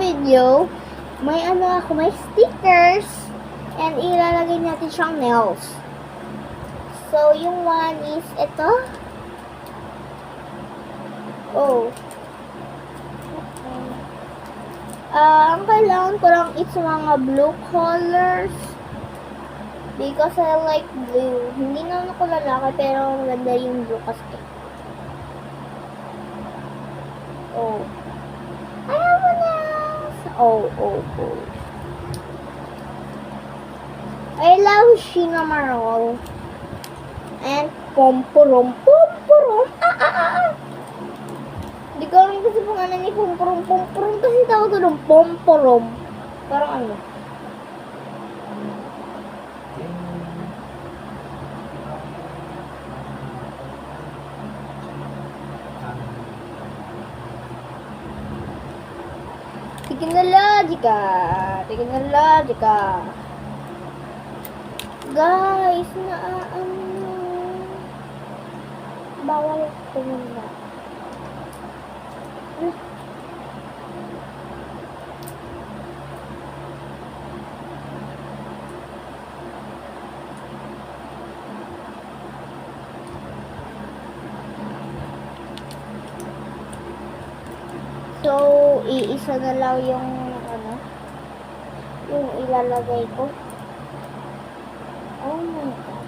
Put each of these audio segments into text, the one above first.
video, may may stickers, and ilalagay natin siyang nails. So, yung one is ito. Oh. Ang kailangan ko lang is mga blue colors. Because I like blue. Hindi naman ako lalaki, pero maganda yung blue kasi. Oh. I have a nails. Oh. I love Cinnamoroll. And Pomporom. Hindi ko alam kasi pangalan ni Pomporom. Pomporom kasi tawag ko ng Pomporom. Parang ano. Tingin na logika. Guys, bawal tumula. So, iisa na lang yung yung ilalagay ko. Oh my God.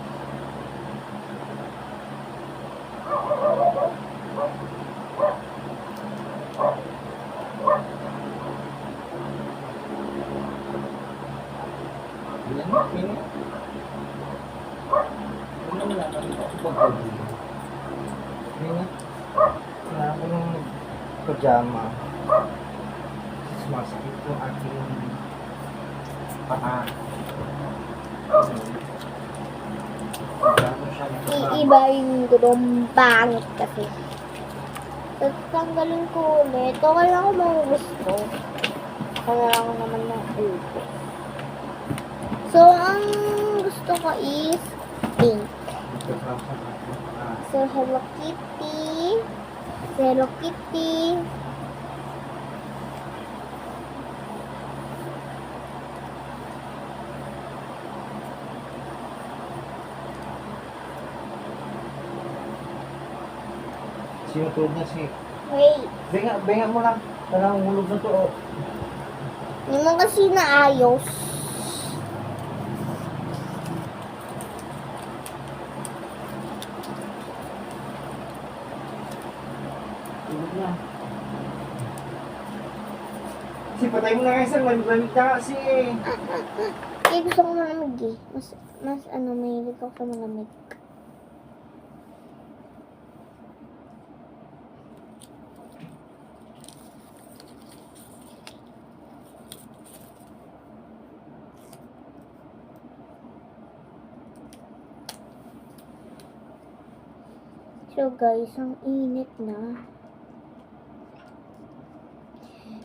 Kailangan ko ng pajama. Sumasakit ko aking paa. Iibayin ko ng bangit kasi. Tatanggalin ko ulit. Okay lang ako maubos ko. Kaya lang naman ng upo. So, ang gusto ko is pink. So, Hello Kitty. Sinutulog na si... Wait. Benga mo lang. Talagang hulog na to. Oh. Hindi mo kasi naayos. Hulog na. Kasi patay mo na kayo sir. Malamig ka kasi eh. Gusto ko malamig eh. Mas mahilig ako sa malamig. So guys, ang init na.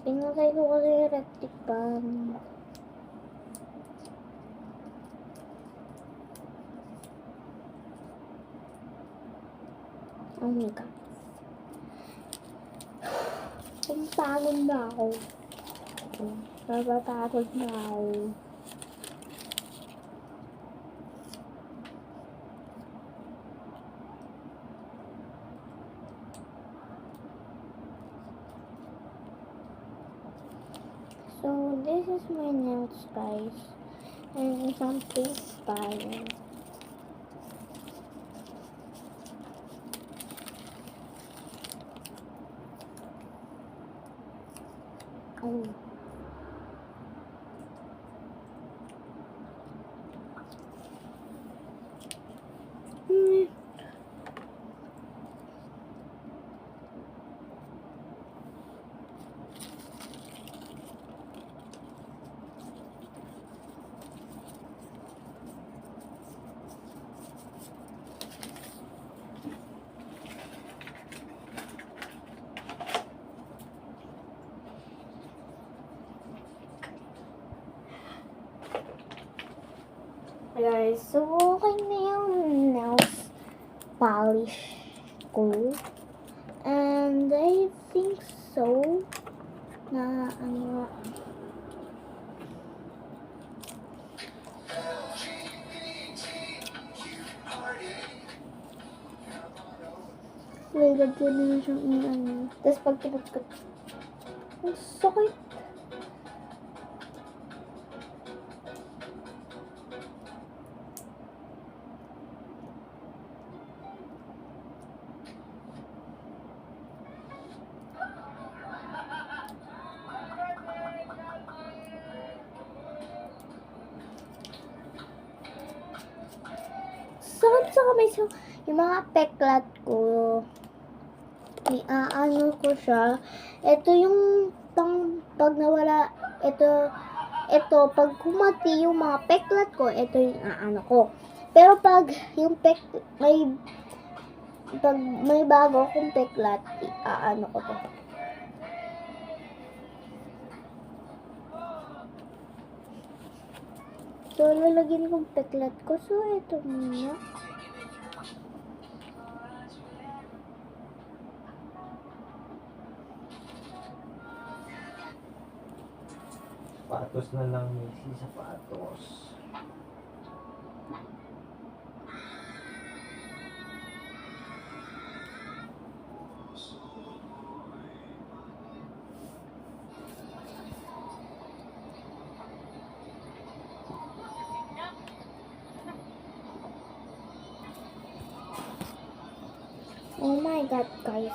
Pinatay ko kasi yung electric fan. Oh my God. Pagpagod na ako. Napapagod na ako. So, this is my nails, guys. And some pink style. Oh. Guys, so okay na yung nails polish ko. And I think so. na ano. May lagyan na siyang ano. Tapos pag pinagkat, ang sakit. Sakit sa kamay. So, yung mga peklat ko, ano ko siya. Ito yung pag nawala, ito, pag kumati yung mga peklat ko, ito yung ano ko. Pero pag yung pag may bago akong peklat, ano ko to. So, lalagyan kong peklat ko. So, ito muna. Sapatos na lang, Missy. Sapatos. Oh my God, guys.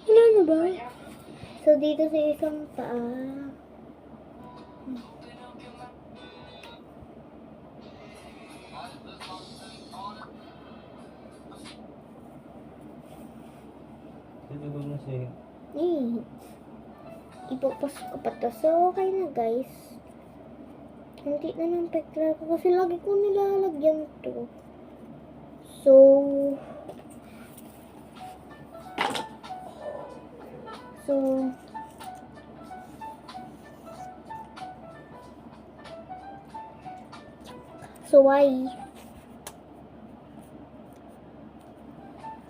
Wala na ba? So, dito sa isang paa. Ito doon na siya. Ipapasok ko pa to. So, okay na, guys. Hindi na ng pekla ko kasi lagi ko nilalagyan to. So, why?